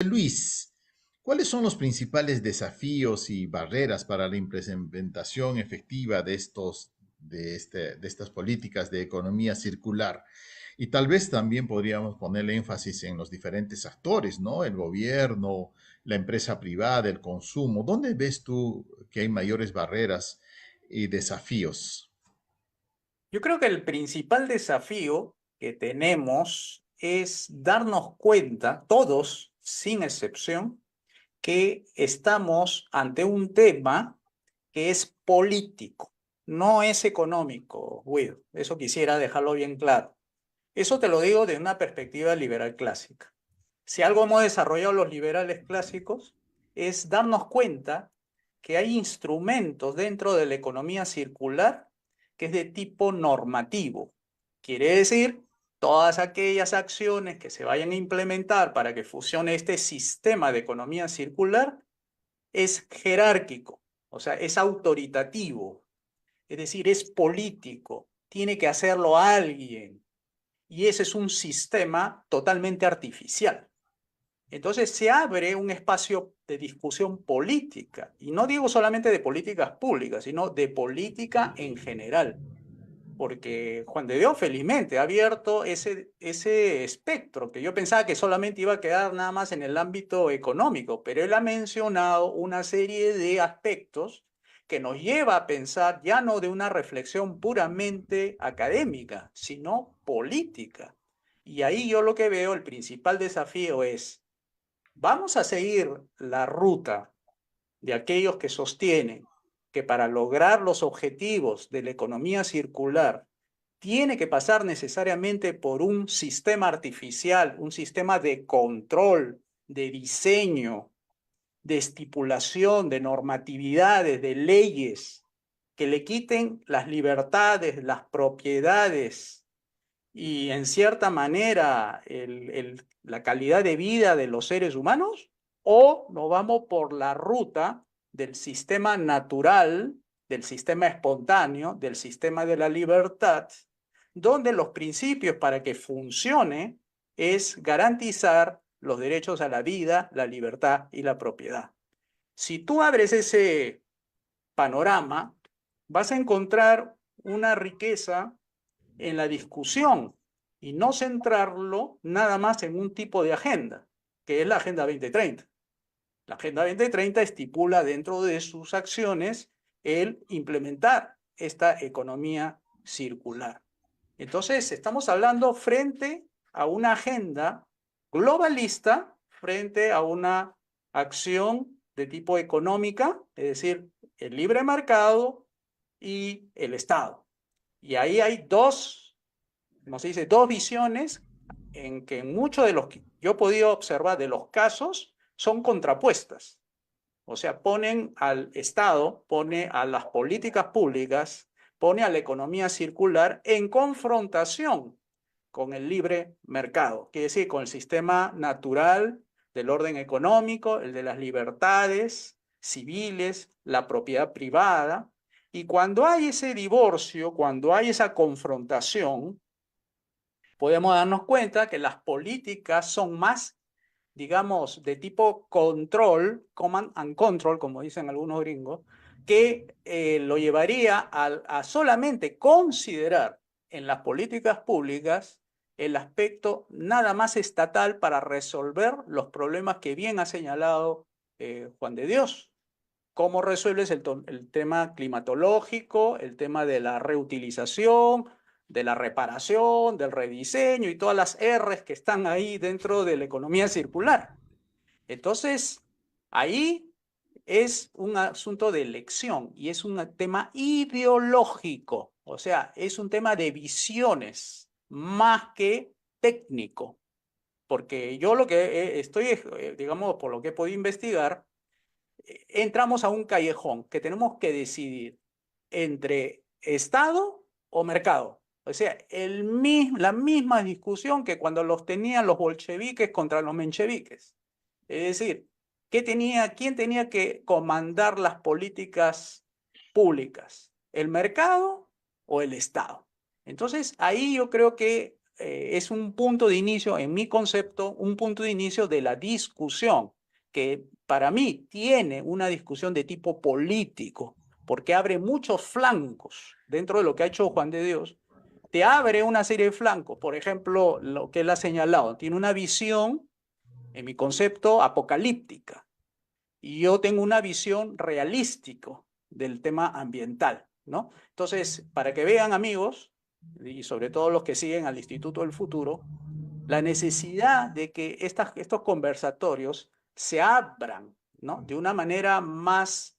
Luis, ¿cuáles son los principales desafíos y barreras para la implementación efectiva de estas políticas de economía circular? Y tal vez también podríamos ponerle énfasis en los diferentes actores, ¿no? El gobierno, la empresa privada, el consumo. ¿Dónde ves tú que hay mayores barreras y desafíos? Yo creo que el principal desafío que tenemos es darnos cuenta, todos, sin excepción, que estamos ante un tema que es político, no es económico, Guido. Eso quisiera dejarlo bien claro. Eso te lo digo de una perspectiva liberal clásica. Si algo hemos desarrollado los liberales clásicos es darnos cuenta que hay instrumentos dentro de la economía circular que es de tipo normativo. Quiere decir, todas aquellas acciones que se vayan a implementar para que funcione este sistema de economía circular es jerárquico, o sea, es autoritativo, es decir, es político, tiene que hacerlo alguien. Y ese es un sistema totalmente artificial. Entonces se abre un espacio de discusión política, y no digo solamente de políticas públicas, sino de política en general, porque Juan de Dios felizmente ha abierto ese espectro que yo pensaba que solamente iba a quedar nada más en el ámbito económico, pero él ha mencionado una serie de aspectos que nos lleva a pensar ya no de una reflexión puramente académica, sino política. Y ahí yo lo que veo, el principal desafío es, ¿vamos a seguir la ruta de aquellos que sostienen que para lograr los objetivos de la economía circular tiene que pasar necesariamente por un sistema artificial, un sistema de control, de diseño, de estipulación, de normatividades, de leyes que le quiten las libertades, las propiedades y en cierta manera la calidad de vida de los seres humanos? ¿O nos vamos por la ruta del sistema natural, del sistema espontáneo, del sistema de la libertad, donde los principios para que funcione es garantizar los derechos a la vida, la libertad y la propiedad? Si tú abres ese panorama, vas a encontrar una riqueza en la discusión y no centrarlo nada más en un tipo de agenda, que es la Agenda 2030. La Agenda 2030 estipula dentro de sus acciones el implementar esta economía circular. Entonces, estamos hablando frente a una agenda globalista, frente a una acción de tipo económica, es decir, el libre mercado y el Estado. Y ahí hay dos, como se dice, dos visiones en que muchos de los que yo he podido observar de los casos son contrapuestas. O sea, ponen al Estado, pone a las políticas públicas, pone a la economía circular en confrontación con el libre mercado, quiere decir, con el sistema natural del orden económico, el de las libertades civiles, la propiedad privada. Y cuando hay ese divorcio, cuando hay esa confrontación, podemos darnos cuenta que las políticas son más, digamos, de tipo control, command and control, como dicen algunos gringos, que lo llevaría a solamente considerar en las políticas públicas el aspecto nada más estatal para resolver los problemas que bien ha señalado Juan de Dios. ¿Cómo resuelves el tema climatológico, el tema de la reutilización, de la reparación, del rediseño y todas las R's que están ahí dentro de la economía circular? Entonces, ahí es un asunto de elección y es un tema ideológico, o sea, es un tema de visiones más que técnico, porque yo lo que estoy, digamos, por lo que he podido investigar, entramos a un callejón que tenemos que decidir entre Estado o mercado. O sea, la misma discusión que cuando los tenían los bolcheviques contra los mencheviques. Es decir, ¿quién tenía que comandar las políticas públicas? ¿El mercado o el Estado? Entonces, ahí yo creo que es un punto de inicio, en mi concepto, un punto de inicio de la discusión, que para mí tiene una discusión de tipo político, porque abre muchos flancos dentro de lo que ha hecho Juan de Dios. Te abre una serie de flancos, por ejemplo, lo que él ha señalado, tiene una visión, en mi concepto, apocalíptica, y yo tengo una visión realística del tema ambiental, ¿no? Entonces, para que vean, amigos, y sobre todo los que siguen al Instituto del Futuro, la necesidad de que estos conversatorios se abran, ¿no? De una manera más,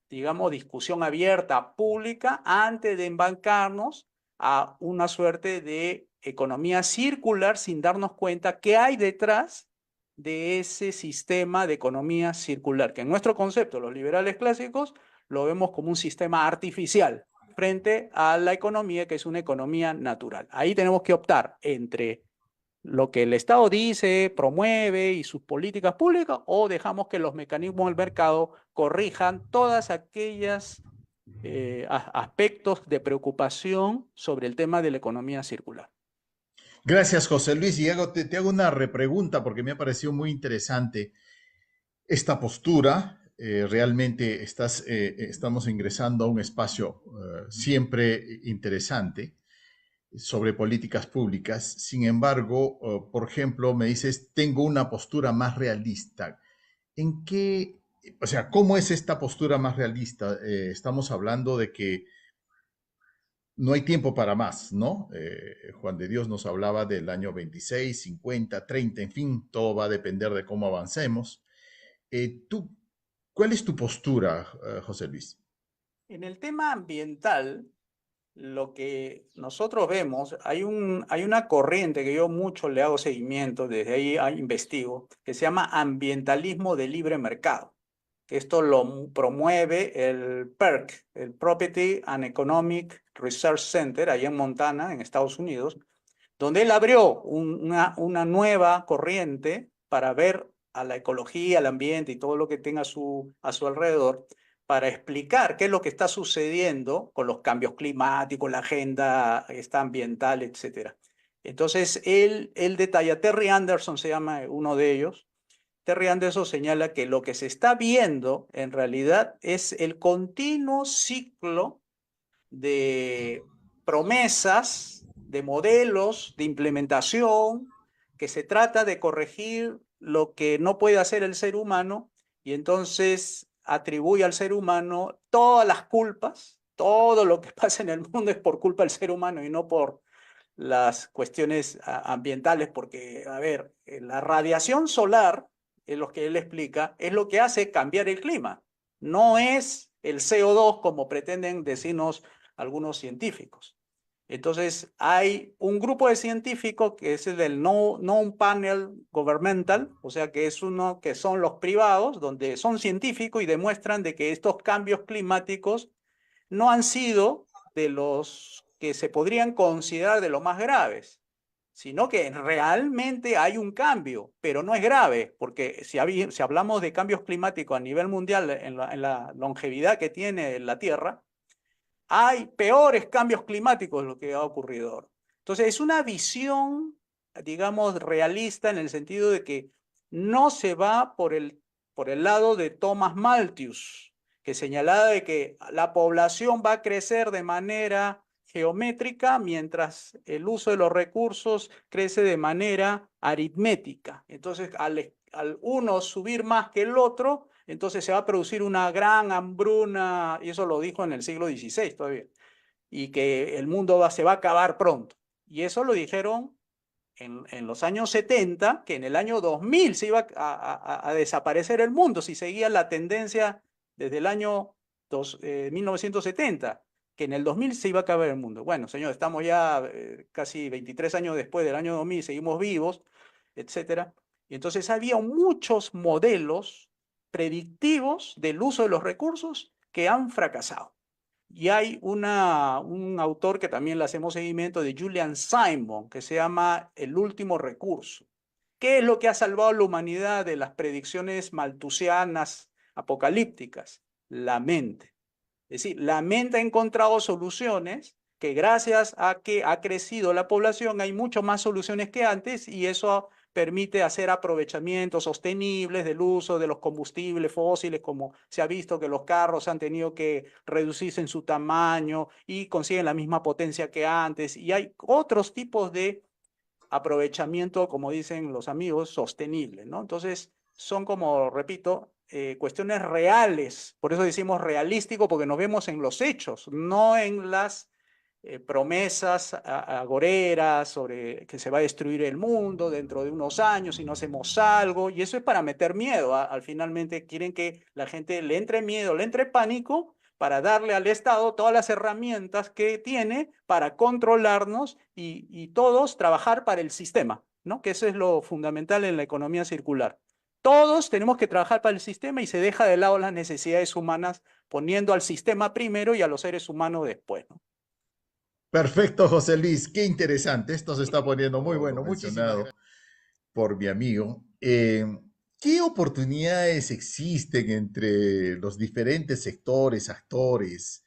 digamos, discusión abierta, pública, antes de embarcarnos a una suerte de economía circular sin darnos cuenta qué hay detrás de ese sistema de economía circular, que en nuestro concepto, los liberales clásicos, lo vemos como un sistema artificial frente a la economía, que es una economía natural. Ahí tenemos que optar entre lo que el Estado dice, promueve y sus políticas públicas, o dejamos que los mecanismos del mercado corrijan todas aquellas aspectos de preocupación sobre el tema de la economía circular. Gracias, José Luis. Y te hago una repregunta porque me ha parecido muy interesante esta postura. Realmente estamos ingresando a un espacio siempre interesante sobre políticas públicas. Sin embargo, por ejemplo, me dices, tengo una postura más realista. ¿En qué, o sea, cómo es esta postura más realista? Estamos hablando de que no hay tiempo para más, ¿no? Juan de Dios nos hablaba del año 26, 50, 30, en fin, todo va a depender de cómo avancemos. ¿Tú, cuál es tu postura, José Luis? En el tema ambiental, lo que nosotros vemos, hay una corriente que yo mucho le hago seguimiento, desde ahí investigo, que se llama ambientalismo de libre mercado. Esto lo promueve el PERC, el Property and Economic Research Center, ahí en Montana, en Estados Unidos, donde él abrió una nueva corriente para ver a la ecología, al ambiente y todo lo que tenga a su alrededor, para explicar qué es lo que está sucediendo con los cambios climáticos, la agenda esta ambiental, etc. Entonces, él detalla, Terry Anderson se llama uno de ellos. Terry Anderson señala que lo que se está viendo en realidad es el continuo ciclo de promesas, de modelos, de implementación, que se trata de corregir lo que no puede hacer el ser humano y entonces atribuye al ser humano todas las culpas, todo lo que pasa en el mundo es por culpa del ser humano y no por las cuestiones ambientales, porque, a ver, la radiación solar, es lo que él explica, es lo que hace cambiar el clima. No es el CO2 como pretenden decirnos algunos científicos. Entonces, hay un grupo de científicos que es el del Non-Panel Governmental, o sea que es uno que son los privados, donde son científicos y demuestran de que estos cambios climáticos no han sido de los que se podrían considerar de los más graves, sino que realmente hay un cambio, pero no es grave, porque si hablamos de cambios climáticos a nivel mundial en la longevidad que tiene la Tierra, hay peores cambios climáticos de lo que ha ocurrido ahora. Entonces, es una visión, digamos, realista en el sentido de que no se va por el lado de Thomas Malthus, que señalaba de que la población va a crecer de manera geométrica mientras el uso de los recursos crece de manera aritmética. Entonces, al uno subir más que el otro, entonces se va a producir una gran hambruna, y eso lo dijo en el siglo XVI todavía, y que el mundo se va a acabar pronto. Y eso lo dijeron en los años 70, que en el año 2000 se iba a desaparecer el mundo si seguía la tendencia desde el año 1970, que en el 2000 se iba a acabar el mundo. Bueno, señor, estamos ya casi 23 años después del año 2000, seguimos vivos, etcétera. Y entonces había muchos modelos predictivos del uso de los recursos que han fracasado. Y hay un autor que también le hacemos seguimiento de Julian Simon, que se llama El último recurso. ¿Qué es lo que ha salvado a la humanidad de las predicciones malthusianas apocalípticas? La mente. Es decir, la mente ha encontrado soluciones que gracias a que ha crecido la población hay mucho más soluciones que antes y eso permite hacer aprovechamientos sostenibles del uso de los combustibles fósiles, como se ha visto que los carros han tenido que reducirse en su tamaño y consiguen la misma potencia que antes. Y hay otros tipos de aprovechamiento, como dicen los amigos, sostenible, ¿no? Entonces, son como, repito, cuestiones reales. Por eso decimos realístico, porque nos vemos en los hechos, no en las promesas agoreras sobre que se va a destruir el mundo dentro de unos años si no hacemos algo. Y eso es para meter miedo. Al finalmente quieren que la gente le entre miedo, le entre pánico para darle al Estado todas las herramientas que tiene para controlarnos y todos trabajar para el sistema, ¿no? Que eso es lo fundamental en la economía circular. Todos tenemos que trabajar para el sistema y se deja de lado las necesidades humanas, poniendo al sistema primero y a los seres humanos después, ¿no? Perfecto, José Luis. Qué interesante. Esto se está poniendo muy Todo lo bueno. Muchísimas mencionado. gracias por mi amigo. ¿Qué oportunidades existen entre los diferentes sectores, actores,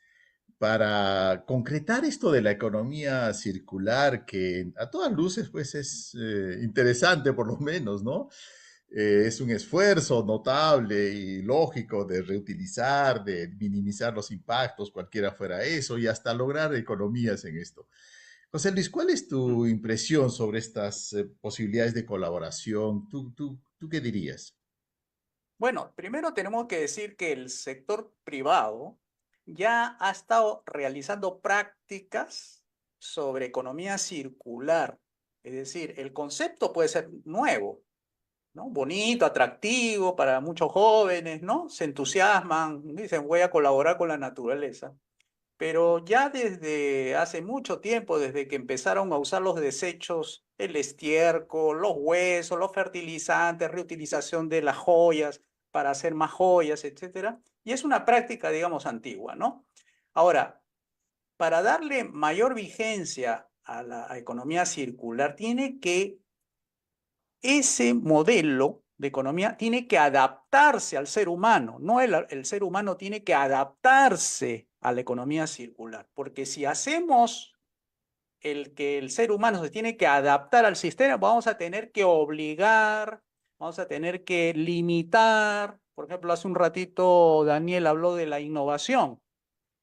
para concretar esto de la economía circular, que a todas luces pues es interesante por lo menos, ¿no? Es un esfuerzo notable y lógico de reutilizar, de minimizar los impactos, cualquiera fuera eso, y hasta lograr economías en esto. José Luis, ¿cuál es tu impresión sobre estas posibilidades de colaboración? ¿Tú qué dirías? Bueno, primero tenemos que decir que el sector privado ya ha estado realizando prácticas sobre economía circular. Es decir, el concepto puede ser nuevo, ¿no? Bonito, atractivo para muchos jóvenes, ¿no? Se entusiasman, dicen voy a colaborar con la naturaleza. Pero ya desde hace mucho tiempo, desde que empezaron a usar los desechos, el estiércol, los huesos, los fertilizantes, reutilización de las joyas para hacer más joyas, etcétera, y es una práctica, digamos, antigua, ¿no? Ahora, para darle mayor vigencia a la economía circular, tiene que ese modelo de economía tiene que adaptarse al ser humano, no el ser humano tiene que adaptarse a la economía circular, porque si hacemos el que el ser humano se tiene que adaptar al sistema, vamos a tener que obligar, vamos a tener que limitar. Por ejemplo, hace un ratito Daniel habló de la innovación.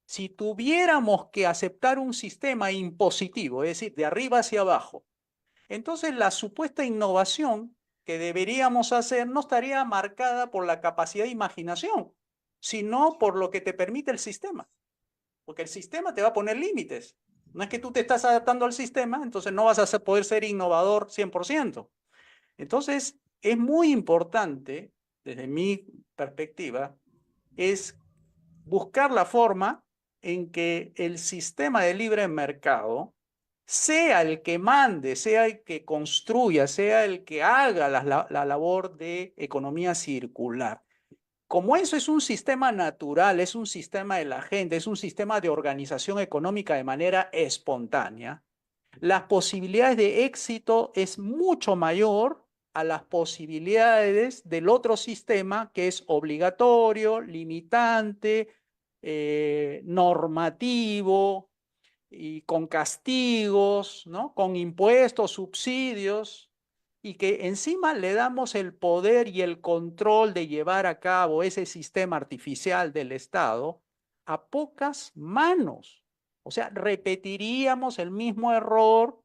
Si tuviéramos que aceptar un sistema impositivo, es decir, de arriba hacia abajo, entonces la supuesta innovación que deberíamos hacer no estaría marcada por la capacidad de imaginación, sino por lo que te permite el sistema, porque el sistema te va a poner límites. No es que tú te estás adaptando al sistema, entonces no vas a poder ser innovador 100%. Entonces, es muy importante, desde mi perspectiva, es buscar la forma en que el sistema de libre mercado sea el que mande, sea el que construya, sea el que haga la labor de economía circular. Como eso es un sistema natural, es un sistema de la gente, es un sistema de organización económica de manera espontánea, las posibilidades de éxito es mucho mayor a las posibilidades del otro sistema que es obligatorio, limitante, normativo y con castigos, ¿no? Con impuestos, subsidios, y que encima le damos el poder y el control de llevar a cabo ese sistema artificial del Estado a pocas manos. O sea, repetiríamos el mismo error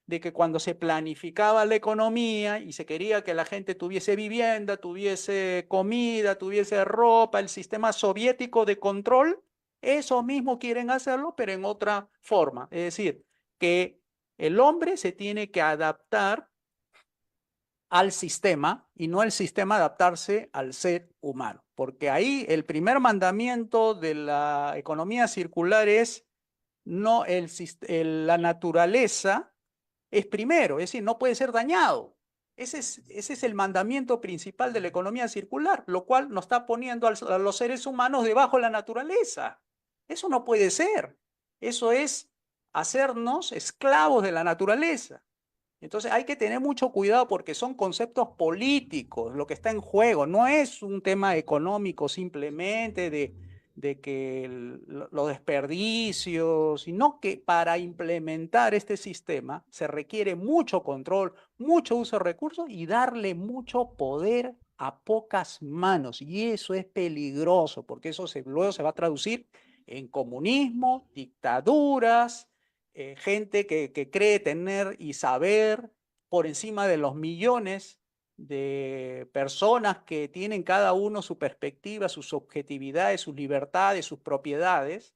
de que cuando se planificaba la economía y se quería que la gente tuviese vivienda, tuviese comida, tuviese ropa, el sistema soviético de control, eso mismo quieren hacerlo, pero en otra forma. Es decir, que el hombre se tiene que adaptar al sistema y no el sistema adaptarse al ser humano. Porque ahí el primer mandamiento de la economía circular es no la naturaleza es primero, es decir, no puede ser dañado. Ese es el mandamiento principal de la economía circular, lo cual nos está poniendo a los seres humanos debajo de la naturaleza. Eso no puede ser. Eso es hacernos esclavos de la naturaleza. Entonces hay que tener mucho cuidado porque son conceptos políticos lo que está en juego. No es un tema económico simplemente de que los desperdicios, sino que para implementar este sistema se requiere mucho control, mucho uso de recursos y darle mucho poder a pocas manos. Y eso es peligroso, porque eso luego se va a traducir en comunismo, dictaduras, gente que cree tener y saber por encima de los millones de personas que tienen cada uno su perspectiva, sus subjetividades, sus libertades, sus propiedades,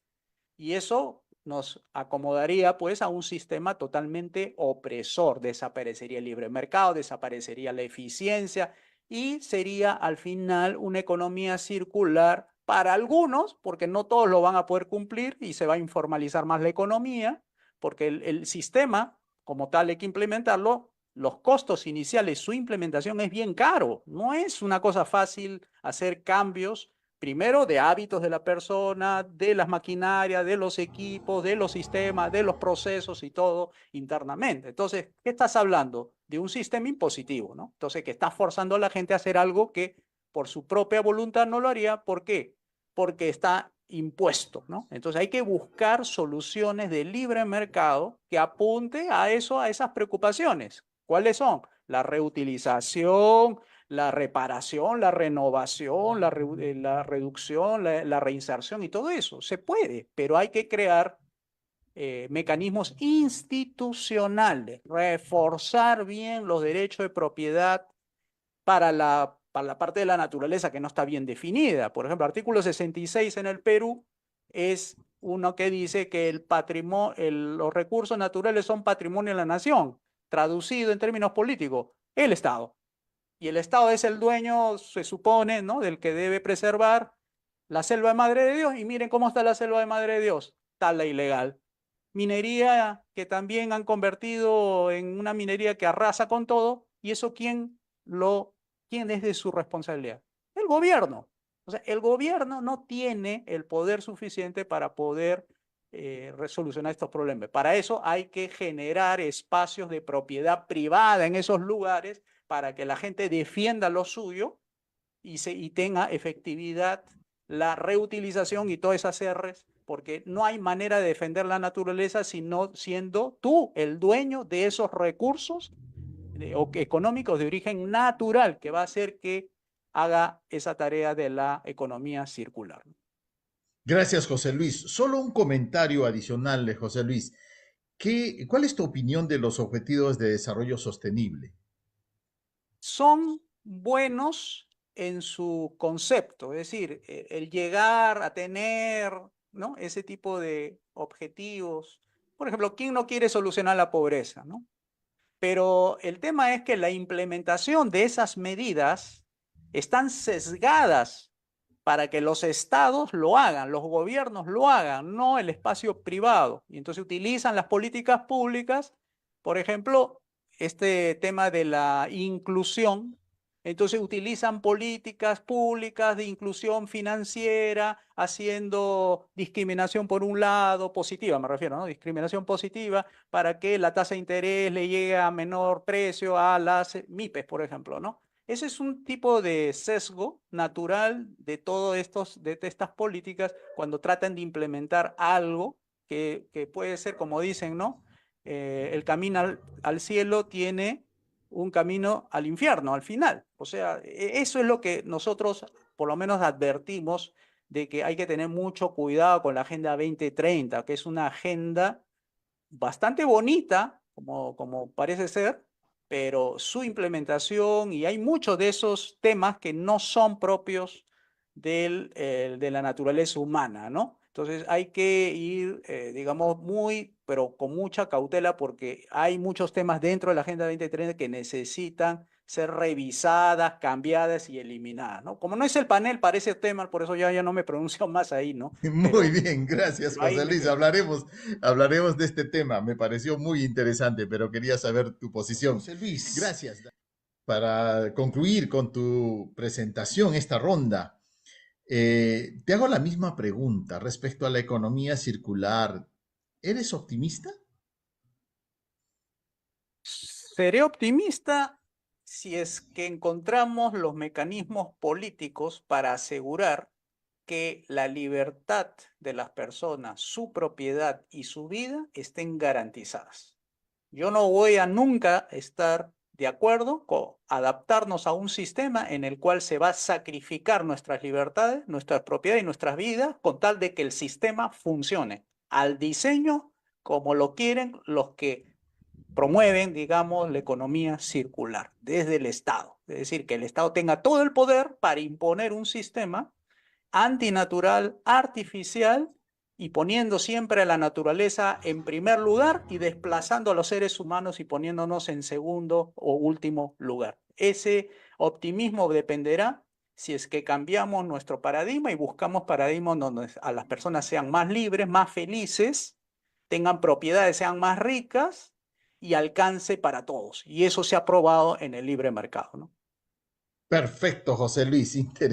y eso nos acomodaría pues a un sistema totalmente opresor. Desaparecería el libre mercado, desaparecería la eficiencia y sería al final una economía circular para algunos, porque no todos lo van a poder cumplir y se va a informalizar más la economía, porque el sistema como tal hay que implementarlo. Los costos iniciales, su implementación es bien caro. No es una cosa fácil hacer cambios primero de hábitos de la persona, de las maquinarias, de los equipos, de los sistemas, de los procesos y todo internamente. Entonces, ¿qué estás hablando? De un sistema impositivo, ¿no? Entonces, que está forzando a la gente a hacer algo que por su propia voluntad no lo haría. ¿Por qué? Porque está impuesto, ¿no? Entonces hay que buscar soluciones de libre mercado que apunte a eso, a esas preocupaciones. ¿Cuáles son? La reutilización, la reparación, la renovación, la reducción, la reinserción y todo eso. Se puede, pero hay que crear mecanismos institucionales, reforzar bien los derechos de propiedad para la parte de la naturaleza que no está bien definida. Por ejemplo, artículo 66 en el Perú es uno que dice que los recursos naturales son patrimonio de la nación, traducido en términos políticos, el Estado. Y el Estado es el dueño, se supone, ¿no?, del que debe preservar la selva de Madre de Dios. Y miren cómo está la selva de Madre de Dios, tala ilegal. Minería que también han convertido en una minería que arrasa con todo. ¿Y eso quién es de su responsabilidad? El gobierno. O sea, el gobierno no tiene el poder suficiente para poder resolucionar estos problemas. Para eso hay que generar espacios de propiedad privada en esos lugares para que la gente defienda lo suyo y tenga efectividad la reutilización y todas esas R's, porque no hay manera de defender la naturaleza sino siendo tú el dueño de esos recursos económicos de origen natural que va a hacer que haga esa tarea de la economía circular. Gracias, José Luis. Solo un comentario adicional de José Luis. ¿Cuál es tu opinión de los objetivos de desarrollo sostenible? Son buenos en su concepto, es decir, el llegar a tener, ¿no?, ese tipo de objetivos. Por ejemplo, ¿quién no quiere solucionar la pobreza, ¿no? Pero el tema es que la implementación de esas medidas están sesgadas para que los estados lo hagan, los gobiernos lo hagan, no el espacio privado. Y entonces utilizan las políticas públicas, por ejemplo, este tema de la inclusión. Entonces utilizan políticas públicas de inclusión financiera, haciendo discriminación por un lado, positiva me refiero, ¿no? Discriminación positiva para que la tasa de interés le llegue a menor precio a las MIPES, por ejemplo, ¿no? Ese es un tipo de sesgo natural de de estas políticas cuando tratan de implementar algo que puede ser, como dicen, ¿no? El camino al cielo tiene un camino al infierno al final. O sea, eso es lo que nosotros por lo menos advertimos de que hay que tener mucho cuidado con la Agenda 2030, que es una agenda bastante bonita, como parece ser, pero su implementación, y hay muchos de esos temas que no son propios de la naturaleza humana, ¿no? Entonces hay que ir, digamos, pero con mucha cautela porque hay muchos temas dentro de la Agenda 2030 que necesitan ser revisadas, cambiadas y eliminadas, ¿no? Como no es el panel para ese tema, por eso ya no me pronuncio más ahí, ¿no? Muy bien, gracias, Pero ahí José me Luis. quedo. Hablaremos de este tema. Me pareció muy interesante, pero quería saber tu posición. José Luis. Gracias. Para concluir con tu presentación, esta ronda, te hago la misma pregunta respecto a la economía circular. ¿Eres optimista? Seré optimista si es que encontramos los mecanismos políticos para asegurar que la libertad de las personas, su propiedad y su vida estén garantizadas. Yo no voy a nunca estar de acuerdo con adaptarnos a un sistema en el cual se va a sacrificar nuestras libertades, nuestras propiedades y nuestras vidas con tal de que el sistema funcione al diseño como lo quieren los que promueven, digamos, la economía circular desde el Estado. Es decir, que el Estado tenga todo el poder para imponer un sistema antinatural, artificial y poniendo siempre a la naturaleza en primer lugar y desplazando a los seres humanos y poniéndonos en segundo o último lugar. Ese optimismo dependerá si es que cambiamos nuestro paradigma y buscamos paradigmas donde a las personas sean más libres, más felices, tengan propiedades, sean más ricas y alcance para todos. Y eso se ha probado en el libre mercado, ¿no? Perfecto, José Luis, interesante.